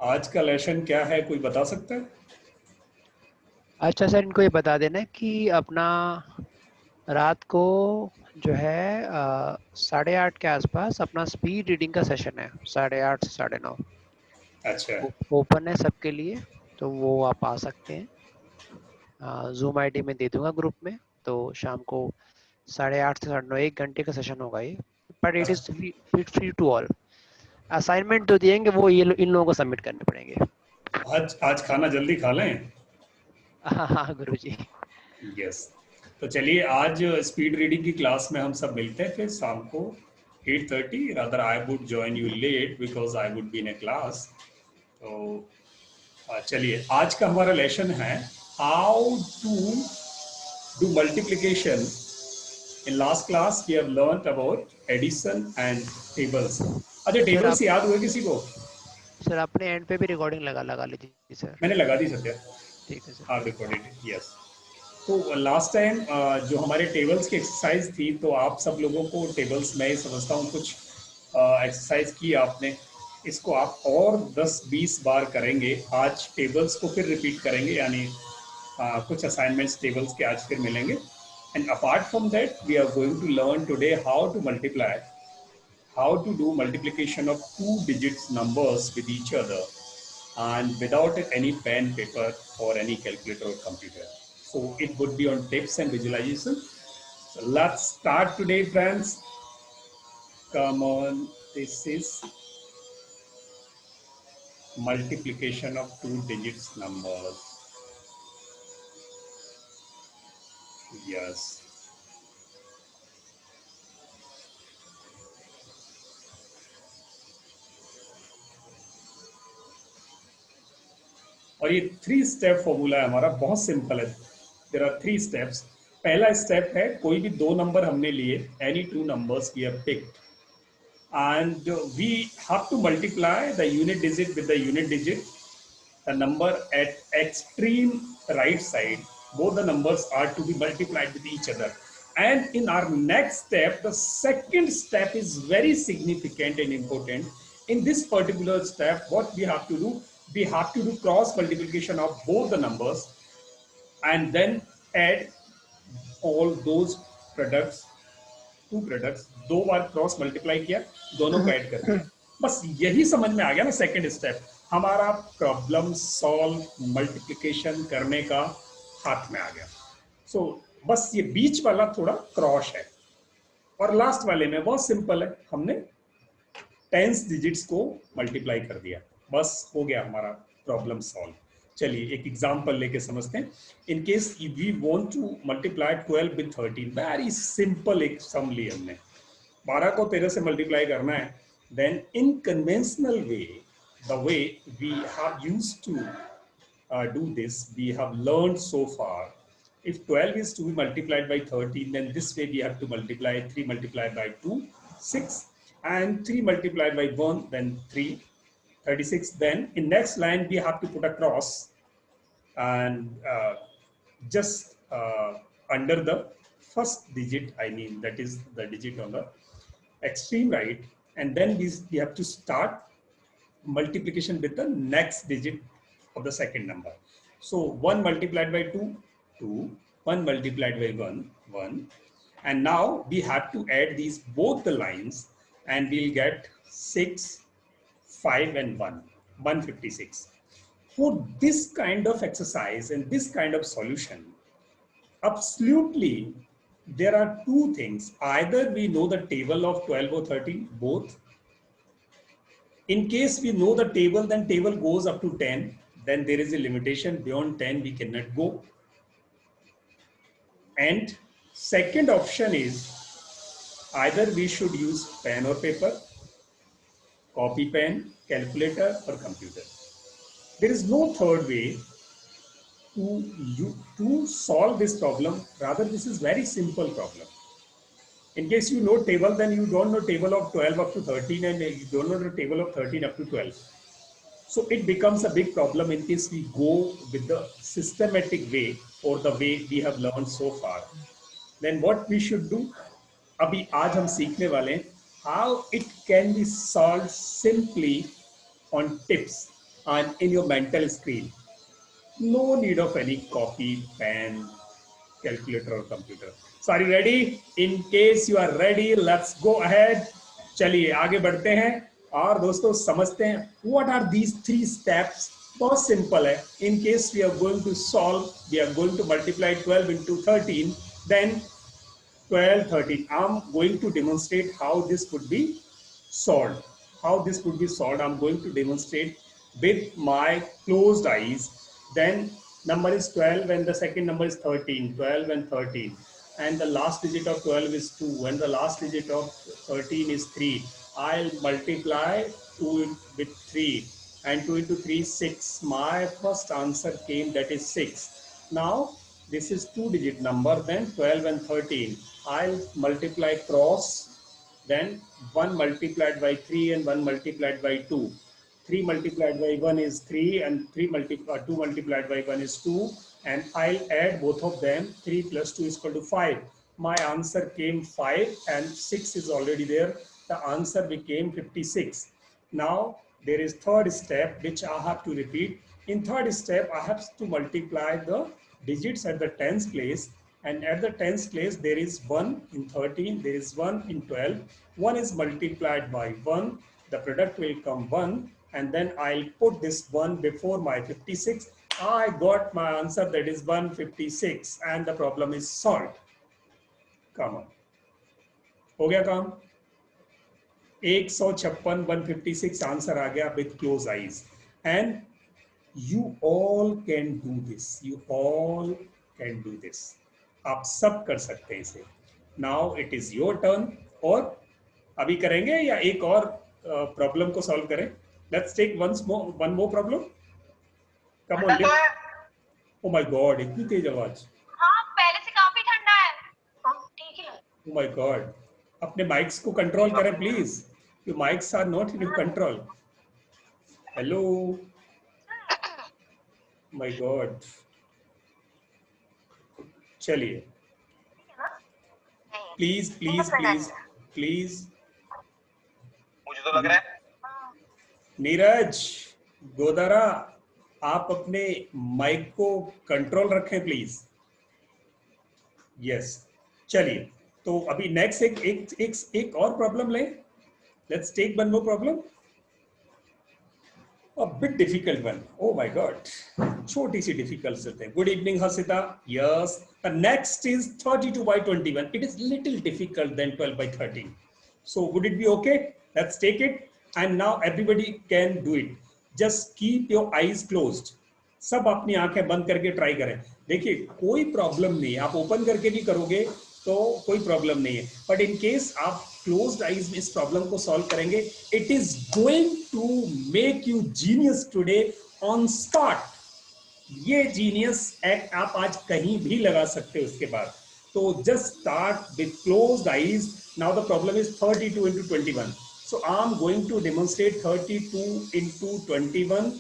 आज का लेसन क्या है, कोई बता सकता है? अच्छा सर, इनको ये बता देना कि अपना रात को जो है 8:30 के आसपास अपना स्पीड रीडिंग का सेशन है, 8:30 से 9:30। अच्छा। ओपन है सबके लिए, तो वो आप आ सकते हैं। जूम आईडी में दे दूंगा ग्रुप में। तो शाम को 8:30 से 9:30 1 घंटे का सेशन होगा ये। बट इट इज अच्छा, फ्री टू ऑल। असाइनमेंट जो दिएंगे वो इन लोगों को सबमिट करने पड़ेंगे। आज आज खाना जल्दी खा लें। हाँ हाँ गुरु जी। यस। तो चलिए, आज स्पीड रीडिंग की क्लास में हम सब मिलते हैं फिर शाम को 8:30। Rather I would join you late because I would be in a class. तो चलिए, आज का हमारा लेसन है how to do multiplication. In last class we have learned about addition and tables. अच्छा, सर आप टेबल्स याद हुए किसी को? सर अपने एंड पे भी रिकॉर्डिंग लगा लीजिए सर। मैंने लगा दी सत्या। ठीक है सर। आप रिकॉर्डेड, यस। तो लास्ट टाइम जो हमारे टेबल्स की एक्सरसाइज थी, तो आप सब लोगों को टेबल्स, मैं ही समझता हूँ कुछ एक्सरसाइज की आपने। इसको आप और 10-20 बार करेंगे। आज टेबल्स को फिर रिपीट करेंगे, यानी कुछ असाइनमेंट्स टेबल्स के आज फिर मिलेंगे। And apart from that we are going to learn today how to multiply, how to do multiplication of two digits numbers with each other and without any pen, paper or any calculator or computer. So it would be on tips and visualization. So let's start today, friends. Come on, this is multiplication of two digits numbers. Yes. और ये 3 step formula है हमारा, बहुत simple है। There are 3 steps. पहला step है, कोई भी दो नंबर हमने लिए, any two numbers we have picked, and we have to multiply the unit digit with the unit digit, the number at extreme right side. Both the numbers are to be multiplied with each other. And in our next step, the second step is very significant and important. In this particular step, what we have to do, we have to do cross multiplication of both the numbers and then add all those products, two products. दो बार cross multiply किया, दोनों को add कर दिया। बस यही समझ में आ गया ना, सेकंड स्टेप हमारा प्रॉब्लम सॉल्व मल्टीप्लिकेशन करने का हाथ में आ गया। सो बस ये बीच वाला थोड़ा क्रॉस है, और लास्ट वाले में बहुत सिंपल है, हमने टेंस डिजिट्स को मल्टीप्लाई कर दिया। बस हो गया हमारा प्रॉब्लम सॉल्व। चलिए एक एग्जांपल लेके समझते हैं। In case we want to multiply 12 with 13, very simple एक सम ली हमने। 12 को 13 से मल्टीप्लाई करना है। Then in conventional way, the way we have used to do this, we have learned so far. If 12 is to be multiplied by 13, then this way we have to multiply 3 multiplied by 2, 6, and 3 multiplied by 1, then 3, 36. Then in next line we have to put a cross, and just under the first digit, I mean that is the digit on the extreme right, and then we have to start multiplication with the next digit of the second number. So 1 multiplied by 2, 2, 1 multiplied by 1, 1. And now we have to add these both the lines, and we'll get 6, 5 and 1, 156. For this kind of exercise and this kind of solution, absolutely there are two things. Either we know the table of 12 or 13, both. In case we know the table, then table goes up to 10. Then there is a limitation. Beyond 10, we cannot go. And second option is either we should use pen or paper, copy pen, calculator or computer. There is no third way to solve this problem. Rather, this is very simple problem. In case you know table, then you don't know table of 12 up to 13, and you don't know the table of 13 up to 12. So it becomes a big problem in case we go with the systematic way or the way we have learned so far. Then what we should do? अभी आज हम सीखने वाले हैं how it can be solved simply on tips. and in your mental screen. No need of any copy, pen, calculator or computer. So are you ready? In case you are ready, let's go ahead. चलिए आगे बढ़ते हैं और दोस्तों समझते हैं what are these three steps. बहुत simple है. In case we are going to solve, we are going to multiply 12 into 13, then 12, 13. I'm going to demonstrate how this could be solved. How this could be solved, I'm going to demonstrate with my closed eyes. Then number is 12 and the second number is 13, 12 and 13. And the last digit of 12 is 2 and the last digit of 13 is 3. I'll multiply 2 with 3 and 2 into 3 is 6. My first answer came, that is 6. Now this is two-digit number, then 12 and 13. I'll multiply cross, then 1 multiplied by 3 and 1 multiplied by 2. 3 multiplied by 1 is 3 and 2 multiplied by 1 is 2. And I'll add both of them. 3 plus 2 is equal to 5. My answer came 5 and 6 is already there. The answer became 56. Now there is third step which I have to repeat. In third step, I have to multiply the digits at the tens place, and at the tens place there is 1 in 13, there is 1 in 12. 1 is multiplied by 1, the product will come 1, and then I'll put this 1 before my 56. I got my answer, that is 156, and the problem is solved. Come on. हो गया काम. 156 156 answer आ गया with closed eyes. And you all can do this. You all can do this. आप सब कर सकते हैं इसे. Now it is your turn. और अभी करेंगे या एक और प्रॉब्लम को सॉल्व करें? Let's take one more problem. Come on. Oh my God, इतनी तेज आवाज. हाँ, पहले से काफी ठंडा है. ठीक है. Oh my God. अपने माइक्स को कंट्रोल करें please. Your mics are not in your control. Hello. My God. चलिए. Please. मुझे तो लग रहा है नीरज गोदारा, आप अपने माइक को कंट्रोल रखें प्लीज. यस. चलिए, तो अभी नेक्स्ट एक और प्रॉब्लम लें. Let's take one more problem. A bit difficult one. Oh my God. छोटी सी difficult से थे. Good evening, Hasita. Yes. The next is 32 by 21. It is little difficult than 12 by 13. So would it be okay? Let's take it. And now everybody can do it. Just keep your eyes closed. सब अपनी आंखें बंद करके try करें. देखिए कोई problem नहीं है. आप ओपन करके भी करोगे तो कोई प्रॉब्लम नहीं है. बट इन केस आप क्लोज्ड आईज में इस प्रॉब्लम को सॉल्व करेंगे, it is going to make you genius today on spot. ये जीनियस एक्ट आप आज कहीं भी लगा सकते हो उसके बाद. तो just start with closed eyes. Now the problem is 32 into 21. So I'm going to demonstrate 32 into 21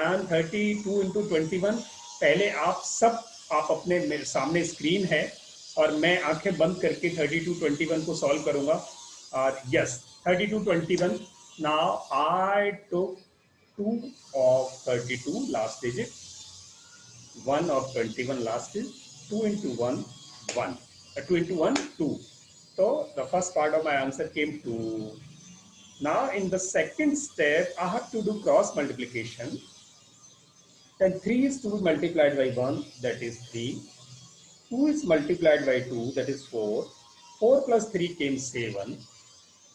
and 32 into 21. पहले आप अपने सामने स्क्रीन है और मैं आंखें बंद करके 32 21 को सॉल्व करूंगा. और yes, 32 21. Now I took 2 of 32 last digit, 1 of 21 last is 2 into 1 1, 2 into 1 2. So the first part of my answer came 2. Now in the second step I have to do cross multiplication. Then 3 is 2 multiplied by 1, that is 3. 2 is multiplied by 2, that is 4. 4 plus 3 came 7.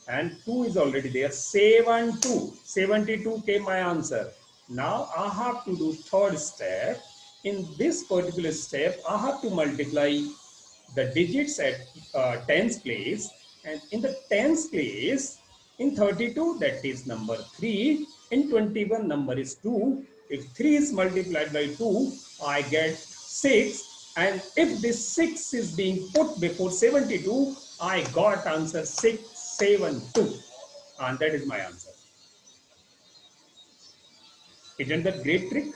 And 2 is already there. 72 came my answer. Now I have to do third step. In this particular step, I have to multiply the digits at tens place. And in the tens place, in 32, that is number 3. In 21, number is 2. If 3 is multiplied by 2, I get 6. And if this 6 is being put before 72, I got answer 672. And that is my answer. Isn't that great trick?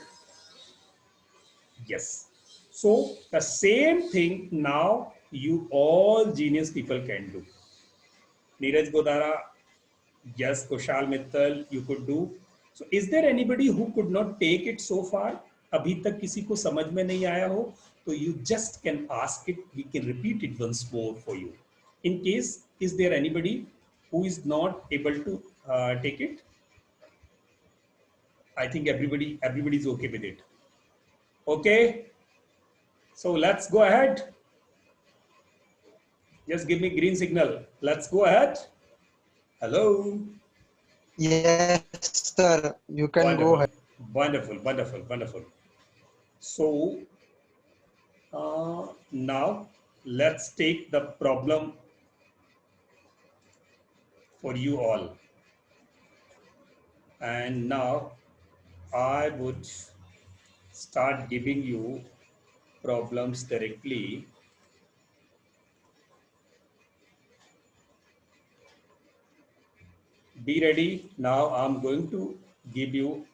Yes. So the same thing now you all genius people can do. Neeraj Godara, yes, Kushal Mittal, you could do. So is there anybody who could not take it so far? अभी तक किसी को समझ में नहीं आया हो तो you just can ask it. We can repeat it once more for you. In case, is there anybody who is not able to take it? I think everybody is okay with it. Okay. So let's go ahead. Just give me green signal. Let's go ahead. Hello. Yes, sir. You can Wonderful. go ahead. Wonderful. So now let's take the problem for you all. And now I would start giving you problems directly. Be ready. Now I'm going to give you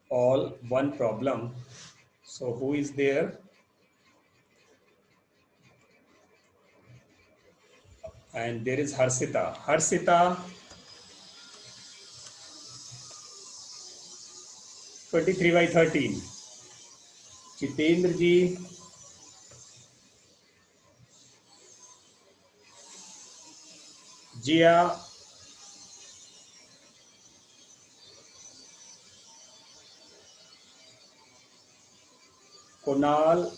all one problem. So who is there? And there is Harsita. Harsita, 23/13. Jitendra ji, Jia, Kunal,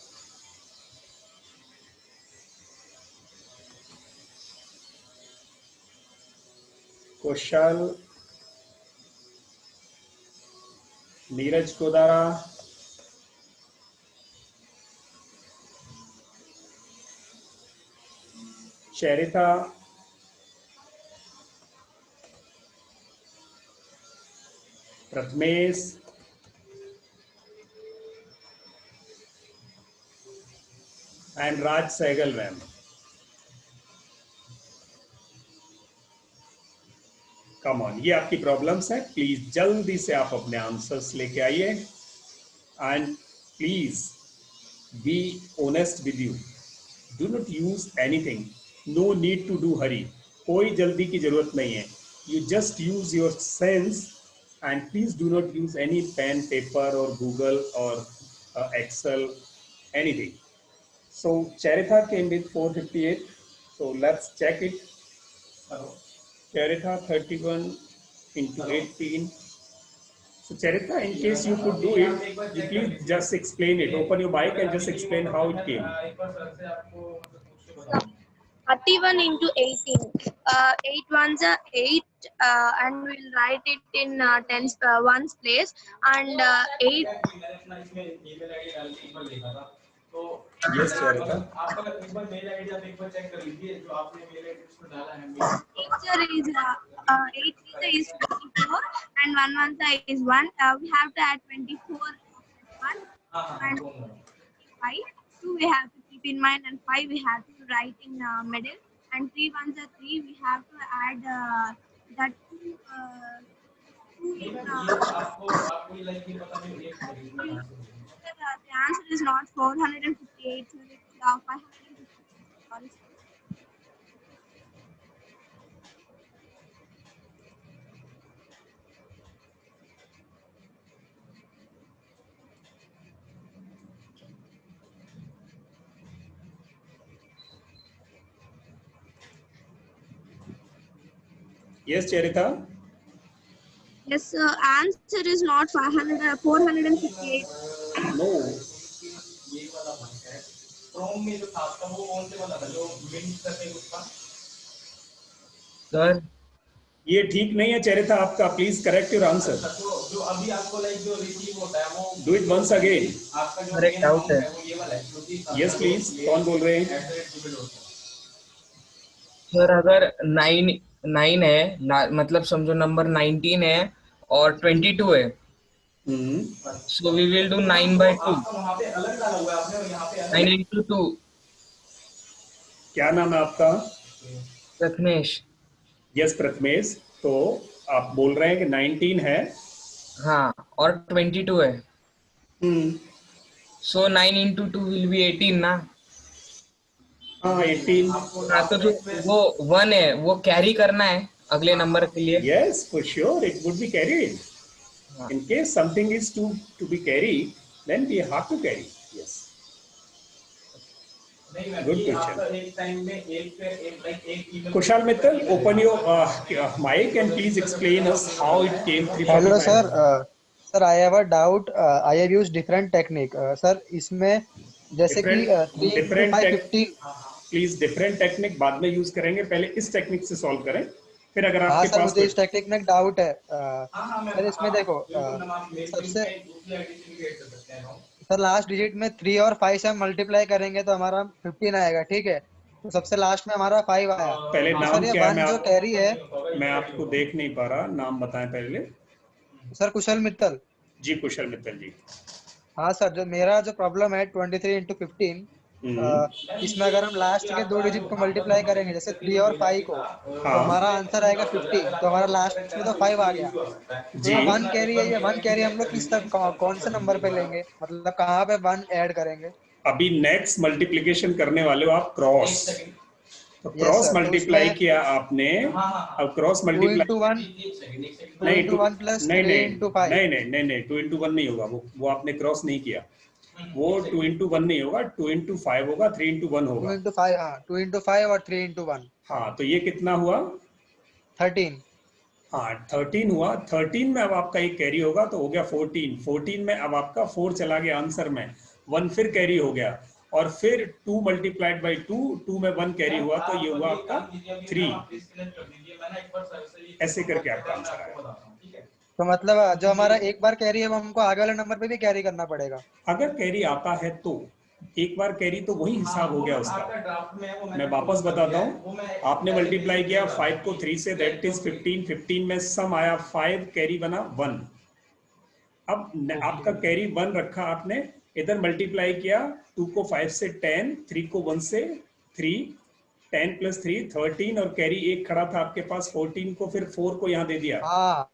Kushal, Neeraj Kodara, Charita, Pratmesh, and Raj Sehgal ma'am. Come on, ये आपकी problems है. Please जल्दी से आप अपने answers लेके आइए and please be honest with you. Do not use anything. No need to do hurry. कोई जल्दी की जरूरत नहीं है. You just use your sense and please do not use any pen paper or Google or Excel anything. So Charitha came with 458. So let's check it. Charitha 31 into 18. So Charitha, in case you could do it, you please just explain it. Open your mic and just explain how it came. 31 into 18. 8 ones are 8, and we'll write it in tens ones place, and 8. Yes, Charitha. Teacher is 8 is 24 and 1 is 1. We have to add 24 1 and 5. 2 we have to keep in mind, and 5 we have to write in middle, and 3 ones are 3. We have to add that 2 in, the answer is not 458, so it's 550. Sorry. Yes, Charitha. Yes, answer is not 458. No. Sir, ये ठीक नहीं है चरिता आपका. Please correct your answer. जो अभी आपको like जो receive होता है वो डू इट वंस अगेन. आपका जो Correct doubt है. ये वाला है यस प्लीज. कौन बोल रहे हैं? सर अगर 9 है मतलब समझो नंबर 19 है और 22 है, so we will do 9/2. वहाँ पे अलग डाला हुआ है आपने और यहाँ पे 9 into 2. क्या नाम है आपका? प्रथमेश. यस प्रथमेश. तो आप बोल रहे हैं कि 19 है. हाँ, और 22 है. So 9 into 2 will be 18 ना. हाँ 18. हाँ, तो जो वो 1 है वो कैरी करना है अगले नंबर के लिए? Yes, for sure, it would be carried. हाँ. In case something is to be carried, then we have to carry. Yes. नहीं मैम, Good ये question. आपका एक टाइम में एक पे एक लाइक एक email- Kushal Mittal, open your mic and please explain us how it came 345. Hello sir, sir I have a doubt. I have used different technique. Sir इसमें जैसे कि 3 into 550. प्लीज डिफरेंट टेक्निक बाद में use करेंगे, पहले इस technique से solve करें, फिर अगर हाँ आपके सर, पास मुझे इस टेक्निक में डाउट है. हाँ मैम, सर इसमें देखो, बिल्कुल मैम, आप मेल सबसे पे दूसरी आईडी से भी क्रिएट कर सकते हैं हम। सर लास्ट डिजिट में 3 और 5 से हम मल्टीप्लाई करेंगे तो हमारा 15 आएगा, ठीक है. तो सबसे लास्ट में हमारा 5 आया. पहले तो नाम सर ये क्या है? 1 जो कैरी है. मैं आपको देख नहीं पा रहा, नाम बताएं पहले. सर कुशल मित्तल. जी कुशल मित्तल जी. हाँ सर, जो मेरा जो प्रॉब्लम है 23 into 15, इसमें अगर हम लास्ट के 2 डिजिट को मल्टीप्लाई करेंगे जैसे 3 और 5 को, तो हमारा आंसर आएगा 50. तो हमारा लास्ट में तो 5 आ गया. तो जी. ये 1 कैरी है, ये 1 कैरी हम लोग किस तक कौन से नंबर पे लेंगे, मतलब कहाँ पे 1 ऐड करेंगे? अभी नेक्स्ट मल्टीप्लिकेशन करने वाले हो आप क्रॉस, तो Yes, क्रॉस sir. तो मल्टीप्लाई उसमें किया आपने. अब क्रॉस 2 मल्टीप्लाई into 1 नहीं 2 into 1 plus नहीं 3 नहीं into 5. नहीं 2 into 1 नहीं होगा, वो आपने क्रॉस नहीं किया. वो 2 into 1 नहीं होगा, 2 into 5 होगा, 3 into 1 2 होगा. into 5, हाँ 2 into 5 और 3 into 1. हाँ, तो ये कितना हुआ? 13. हाँ 13 हुआ. 13 में अब आपका एक कैरी होगा तो हो गया 14. 14 में अब आपका 4 चला गया आंसर में, 1 फिर कैरी हो गया, और फिर 2 multiplied by 2, 2 में 1 कैरी हुआ, तो ये हुआ आपका 3. ऐसे करके आपका आंसर आया. तो मतलब जो हमारा एक बार कैरी है वो हमको आगे वाले नंबर पे भी कैरी करना पड़ेगा? अगर कैरी आता है तो एक बार कैरी तो वही हिसाब हो गया उसका. मैं वापस बताता हूँ. आपने मल्टीप्लाई किया 5 को 3 से, दैट इज 15. 15 में सम आया 5, कैरी बना 1. अब आपका कैरी 1 रखा आपने, इधर मल्टीप्लाई किया 2 को 5 से 10, 3 को 1 से 3, 10 plus 3 13, और कैरी एक खड़ा था आपके पास 14 को, फिर 4 को यहाँ दे दिया. हाँ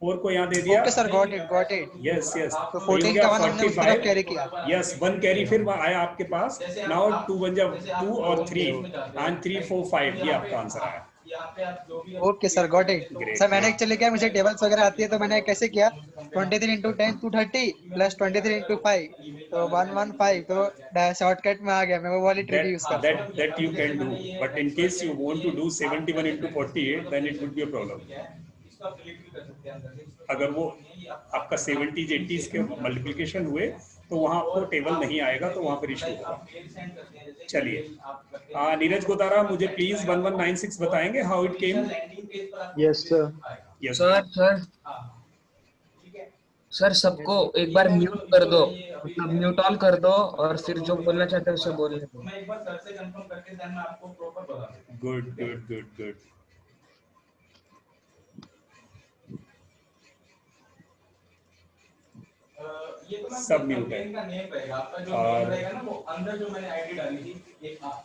4 को यहाँ दे दिया. Okay sir, got it. Yes yes. तो 14 का 1 हमने उस तरफ कैरी किया. यस 1 कैरी फिर आया आपके पास. नाउ 2 बन जा 2 और 3 एंड 3 4 5, ये आपका आंसर आया. Okay sir, got it. Sir मैंने एक्चुअली क्या, मुझे टेबल्स वगैरह आती है, तो मैंने कैसे किया 23 into 10 230 plus 23 into 5, तो 115. तो शॉर्टकट में आ गया, मैं वो वाली ट्रिक यूज करता हूँ. That you can do, but in case you want to do 71 into 48, then it would be a problem. अगर वो आपका 70s 80s के मल्टीप्लिकेशन हुए तो वहां आपको टेबल नहीं आएगा, तो वहां पर इशू होगा. चलिए नीरज गोदारा, मुझे प्लीज 1196 बताएंगे how it came. Yes sir. Yes sir सबको एक बार म्यूट कर दो, मतलब म्यूट ऑल कर दो, और फिर जो बोलना चाहते हैं उसे बोलने दो. मैं एक बार सर से कंफर्म करके देन मैं आपको प्रॉपर बता दूंगा. Good good good good. ये तो सब म्यूट है. का नेम रहेगा आपका, जो और- नेम रहेगा ना वो अंदर जो मैंने आईडी डाली थी एक. हाँ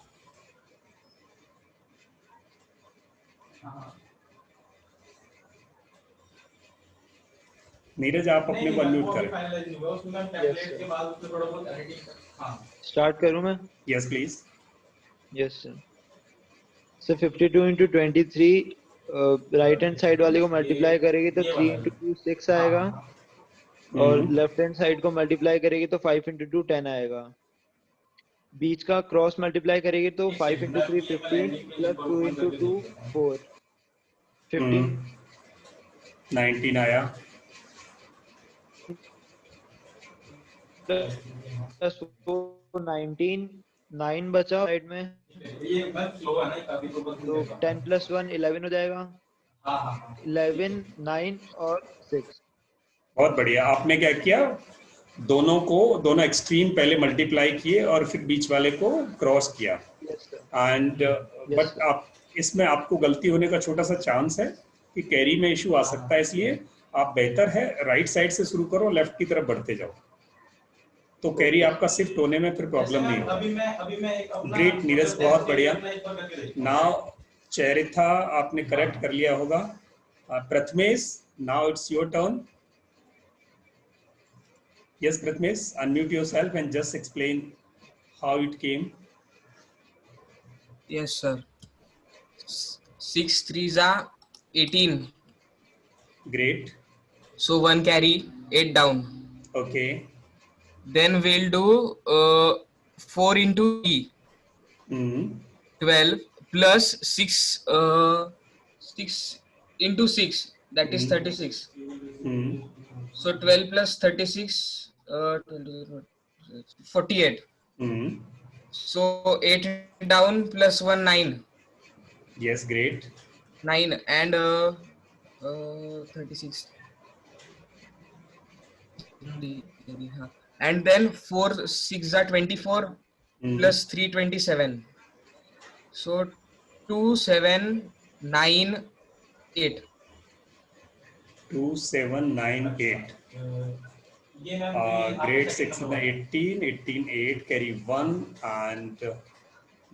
नीरज आप अपने को अनम्यूट करें. फाइनलाइज नहीं हुआ उसमें, टेम्पलेट के बाद उसमें थोड़ा बहुत एडिटिंग. हाँ स्टार्ट करूं मैं? Yes please. Yes sir. Sir 52 into 23 right hand side वाले को मल्टीप्लाई करेगी तो 3 into 2 6 आएगा, और लेफ्ट हैंड साइड को मल्टीप्लाई करेगी तो 5 into 2 10 आएगा. बीच का क्रॉस मल्टीप्लाई करेगी तो 5 into 3 15 plus 2 into 2 4 15. 19 आया. प्लस 19 9 बचा साइड में, ये बस स्लो है ना काफी, तो बस तो 10 plus 1 11 हो जाएगा. हाँ हाँ 11 9 और 6. बहुत बढ़िया. आपने क्या किया, दोनों एक्सट्रीम पहले मल्टीप्लाई किए और फिर बीच वाले को क्रॉस किया. Yes sir. एंड बट आप इसमें आपको गलती होने का छोटा सा चांस है कि कैरी में इशू आ सकता है, इसलिए आप बेहतर है राइट साइड से शुरू करो, लेफ्ट की तरफ बढ़ते जाओ, तो कैरी आपका शिफ्ट होने में फिर प्रॉब्लम नहीं होगा. अभी मैं एक अपना ग्रेट नीरज, बहुत बढ़िया. नाउ चैरिथा आपने करेक्ट कर लिया होगा. Prathamesh, now it's your turn. Yes, Prathamesh, unmute yourself and just explain how it came. Yes sir. 6 3s are 18. Great. So 1 carry, 8 down. Okay. Then we'll do 4 into 3, 12 plus 6, 6 into 6, that is 36. So 12 plus 36, 48. So 8 down plus 1, 9. Yes, great. 9 and 36. And then 4 6 are 24 plus 3, 27. So 2 7 9 8. 2798. Grade 6 in the 18, 18, 8, carry 1, and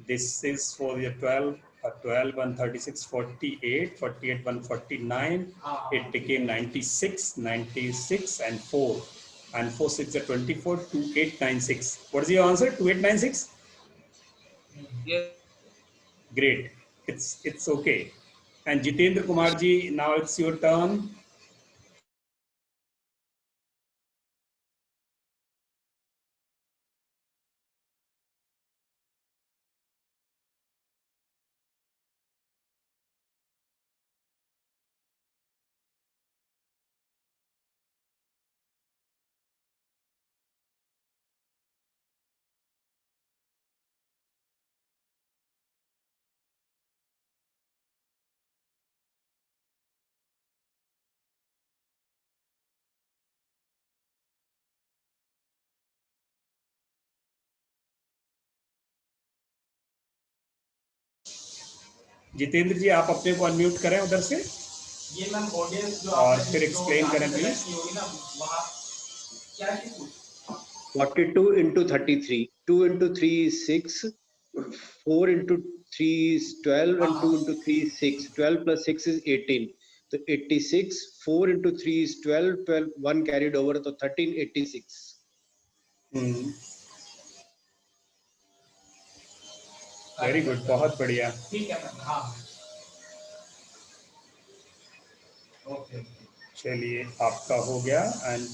this is for the 12, 12, 136, 48, 48, 149, it became 96, 96, and 4. And 4, 6 are 24, 2896. What is your answer? 2896? Yes. Great. It's okay. And Jitendra Kumar ji, now it's your turn. Jitendra ji, आप अपने को unmute करें उधर से, ये ma'am audience जो और फिर एक्सप्लेन करें प्लीज। होगी ना वहाँ क्या चीज 42 into 33, 2 into 3 is 6, 4 into 3 is 12, and 2 into 3 is 6. 12 plus 6 is 18. So 86, 4 into 3 is 12, 12, 1 carried over, so 1386. Very good, बहुत बढ़िया। ठीक है मैम, हाँ ओके। चलिए, आपका हो गया। एंड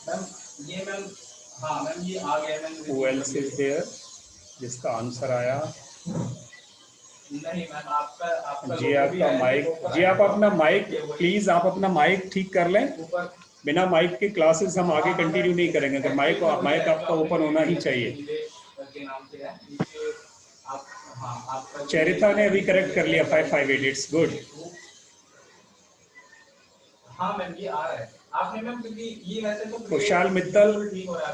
मैम ये मैम, हाँ मैम ये आ गया ma'am. Who else is there जिसका आंसर आया? नहीं मैम, आपका जी, आपका माइक, जी आप अपना माइक प्लीज, आप अपना माइक ठीक कर लें। बिना माइक के क्लासेस हम आगे कंटिन्यू नहीं करेंगे, तो माइक आपका ओपन होना ही चाहिए। चरिता ने अभी करेक्ट कर लिया 558, इट्स गुड। हाँ मैम ये आ रहा है आपने मैम, क्योंकि ये वैसे तो खुशहाल मित्तल, ठीक हो रहा है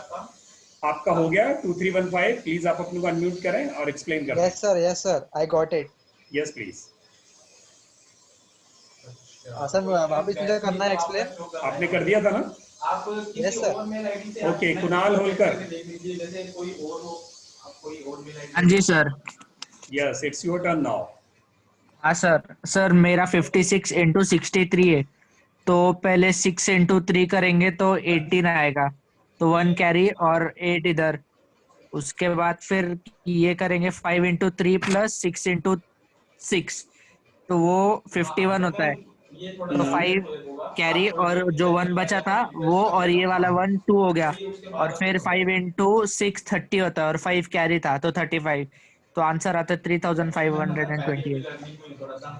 आपका हो गया 2315। प्लीज आप अपने को अनम्यूट करें और एक्सप्लेन करें। Yes sir, I got it. Yes please. Sir वापस मुझे करना है एक्सप्लेन। आपने कर दिया था ना? आप किसी और मेल आईडी से ओके, कुणाल होलकर। जैसे कोई और हो, आप कोई और मेल आईडी। हाँ जी sir. Yes, it's your turn now. हाँ सर मेरा 56 into 63 है, तो पहले 6 into 3 करेंगे तो 18 आएगा, तो 1 कैरी और 8 इधर। उसके बाद फिर ये करेंगे 5 into 3 plus 6 into 6, तो वो 51 होता है, तो 5 कैरी और जो 1 बचा था वो, और ये वाला 1 2 हो गया, और फिर 5 into 6 30 होता है, और 5 कैरी था तो 35, तो आंसर आता है 3528।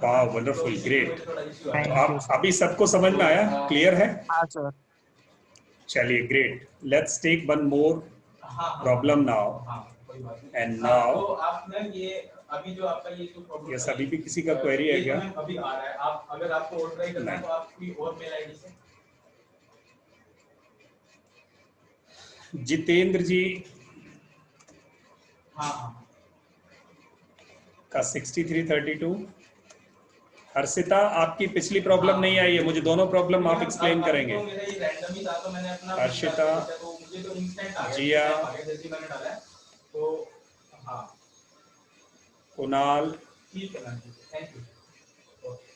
वाह, वंडरफुल, ग्रेट। तो आप अभी सबको समझ में आया? क्लियर है? हाँ सर। चलिए, great. Let's take one more problem now. And now आपने ये अभी जो आपका ये जो प्रॉब्लम, यस, अभी भी किसी का क्वेरी है क्या? अभी आ रहा है। आप अगर आपको और ट्राई करना है तो आप कोई और मेल आईडी से। जितेंद्र जी हाँ का 6332। हर्षिता, आपकी पिछली प्रॉब्लम नहीं आई है, मुझे दोनों प्रॉब्लम आप एक्सप्लेन करेंगे। हर्षिता, जिया, कुणाल।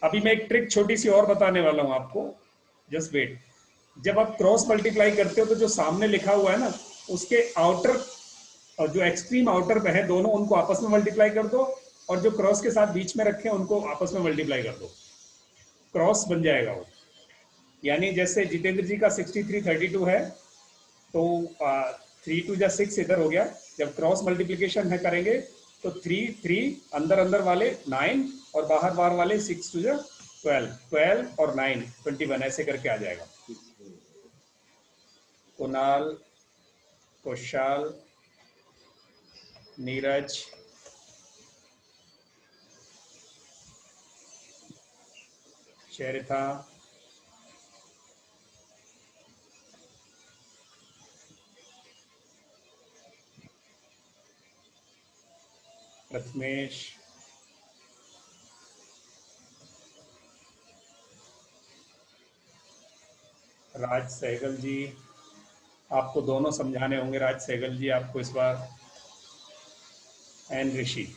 अभी मैं एक ट्रिक छोटी सी और बताने वाला हूं आपको, जस्ट वेट। जब आप क्रॉस मल्टीप्लाई करते हो तो जो सामने लिखा हुआ है ना, उसके आउटर और जो एक्सट्रीम आउटर पे है, दोनों उनको आपस में मल्टीप्लाई कर दो, और जो क्रॉस के साथ बीच में रखे हैं उनको आपस में मल्टीप्लाई कर दो, क्रॉस बन जाएगा वो। यानी जैसे जितेंद्र जी का 6332 है तो 3 2 जा 6 इधर हो गया। जब क्रॉस मल्टीप्लिकेशन है करेंगे तो 3 3 अंदर अंदर वाले 9 और बाहर बाहर वाले 6 2 जा 12, 12 और 9 21 ऐसे करके आ जाएगा। कुणाल, कुशाल, नीरज, चरिता, प्रथमेश, राज सहगल जी, आपको दोनों समझाने होंगे राज सहगल जी आपको इस बार, and Rishi.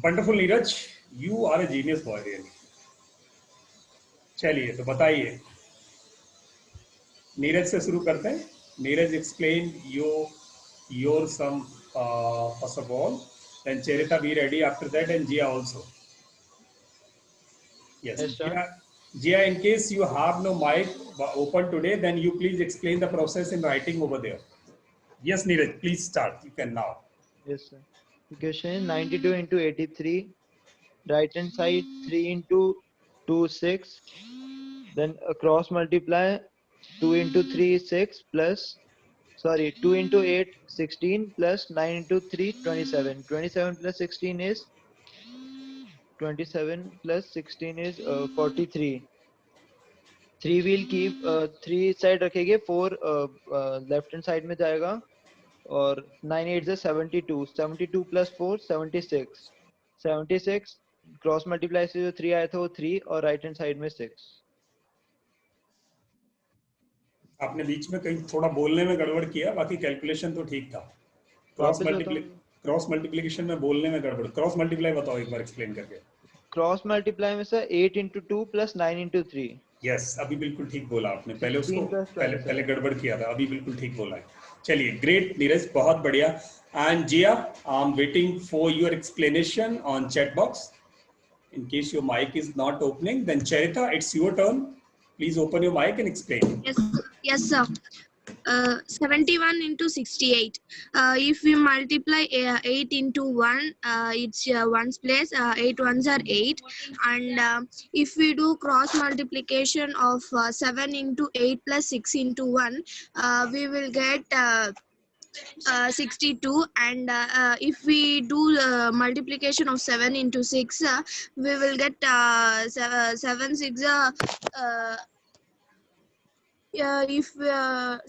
Wonderful Neeraj, you are a genius boy really. चलिए तो बताइए, नीरज से शुरू करते हैं। Neeraj explain your sum first of all, then Charita be ready after that, and Jia also. Yes, Jia, in case you have no mic open today, then you please explain the process in writing over there. Yes, Neeraj, please start. You can now. Yes, sir. The question is 92 into 83. Right hand side 3 into 2 6. Then cross multiply 2 into 3 is 6 plus 2 into 8 16 plus 9 into 3 27. 27 plus 16 is 27 plus 16 is 43. 3 will keep 3 side रखेंगे, 4 left hand side में जाएगा और 9 8 is 72. 72 plus 4 76. 76 cross multiply से जो 3 आया था वो 3 और राइट हैंड साइड में 6। आपने बीच में कहीं थोड़ा बोलने में गड़बड़ किया, बाकी कैलकुलेशन तो ठीक था। क्रॉस मल्टीप्लिकेशन में बोलने में गड़बड़। क्रॉस मल्टीप्लाई बताओ एक बार एक्सप्लेन करके। क्रॉस मल्टीप्लाई में sir 8 into 2 plus 9 into 3। Yes, अभी बिल्कुल ठीक बोला आपने। पहले उसको पहले गड़बड़ किया था, अभी बिल्कुल ठीक बोला है। चलिए, ग्रेट नीरज, बहुत बढ़िया। And Jiya, I am waiting for your explanation on chat box. In case your mic is not opening, then Charita, it's your turn. Please open your mic and explain. Yes, sir. 71 into 68. If we multiply 8 into 1, it's ones place. 8 ones are 8. And if we do cross multiplication of 7 into 8 plus 6 into 1, we will get 62. And if we do multiplication of 7 into 6, we will get 7 6 if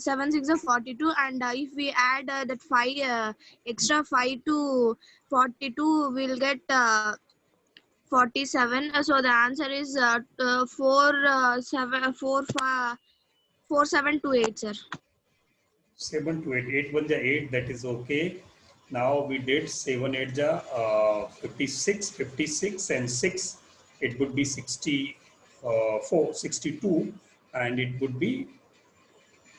7 6 are 42, and if we add that 5 extra 5 to 42, we'll get 47. So the answer is 4728, sir. 7 to 8, 8 1 ja 8, that is okay. Now we did 7 8 ja 56, 56 and 6, it would be 64, 62, and it would be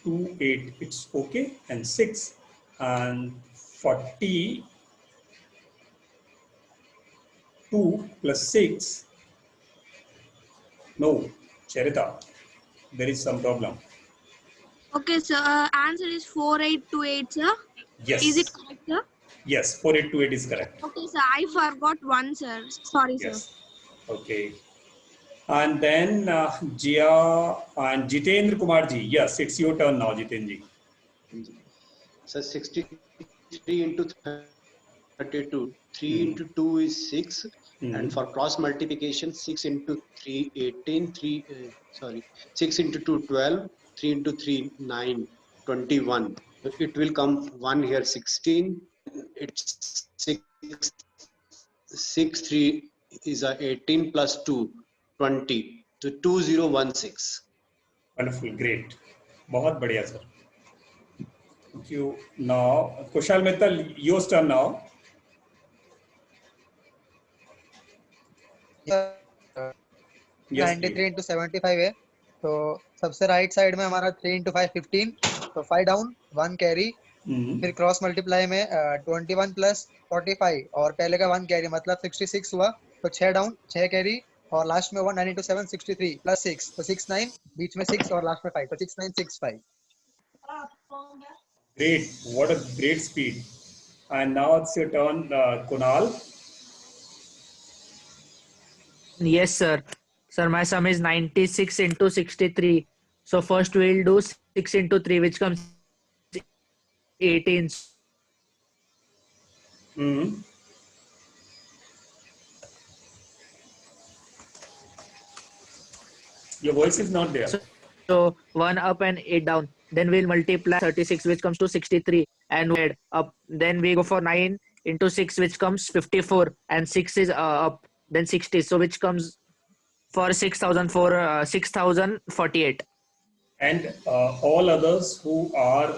2 8, it's okay, and 6 and 42 plus 6. No, Charita, there is some problem. Okay, so answer is 4828, sir. Yes. Is it correct, sir? Yes, 4828 is correct. Okay, sir, I forgot one, sir. Sorry, Yes. sir. Okay. And then Jia and Jitendra Kumar ji. Yes, it's your turn now, Jitendra ji. So 63 into 32. 3 into 2 is 6. And for cross multiplication, 6 into 3, 18. 6 into 2, 12. 3 into 3, 9. 21. It will come 1 here, 16. It's 6. 6 3 is 18 plus 2. 20 to 2016. Wonderful, great. बहुत बढ़िया sir. Thank you. Now, Kushal Mittal, your turn now. 93 into 75 है, तो सबसे right side में हमारा 3 into 5 15, तो 5 down 1 carry, फिर cross multiply में 21 प्लस 45 और पहले का 1 कैरी मतलब 66 हुआ, तो 6 डाउन 6 कैरी और लास्ट में 1 9 into 7 63 प्लस 6, तो 6 9, बीच में 6 और लास्ट में 5, तो 6 9 6 5. Great, what a great speed. And now it's your turn, Kunal. Yes, sir. Sir, my sum is 96 into 63. So first we'll do 6 into 3, which comes 18. Your voice is not there. So 1 up and 8 down. Then we'll multiply 36, which comes to 63, and we'll add up. Then we go for 9 into 6, which comes 54, and 6 is up. Then 60, so which comes for 6,048. And all others who are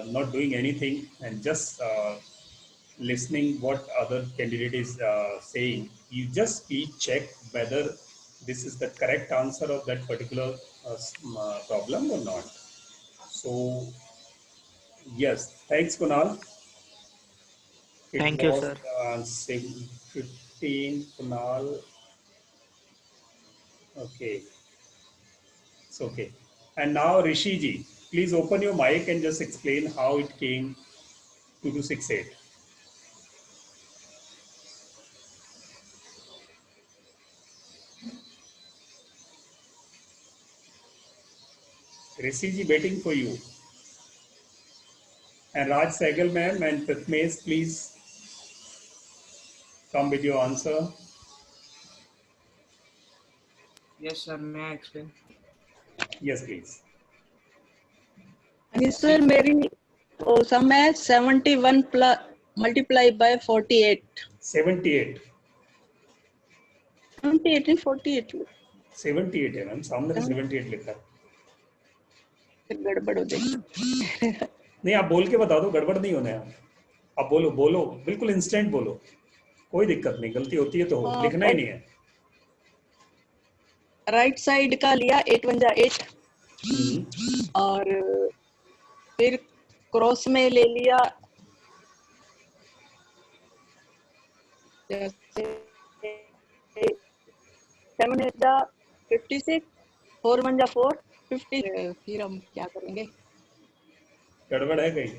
not doing anything and just listening what other candidate is saying, you just check whether this is the correct answer of that particular problem or not. So yes, thanks Kunal. Thank you, sir. 15 Kunal. Okay, it's okay. And now Rishi ji, please open your mic and just explain how it came 2268. Rishi ji waiting for you. And Raj Sehgal ma'am and Pratmesh, please come with your answer. Yes, sir. May I explain? Yes, please. Yes, sir. मेरी सम है 71 plus multiply by 48. 78. 78 नहीं 48. 78 है ma'am, सामने तो 78 लिखा है. गड़बड़ हो जाएगी. नहीं, आप बोल के बता दो, गड़बड़ नहीं होने. आप बोलो बिल्कुल इंस्टेंट बोलो, कोई दिक्कत नहीं, गलती होती है तो हो, लिखना ही नहीं है. राइट साइड का लिया 8 1 जा 8 और फिर क्रॉस में ले लिया जैसे 7 8 जा 56, 4 1 जा 4 50. फिर हम क्या करेंगे, गड़बड़ है कहीं?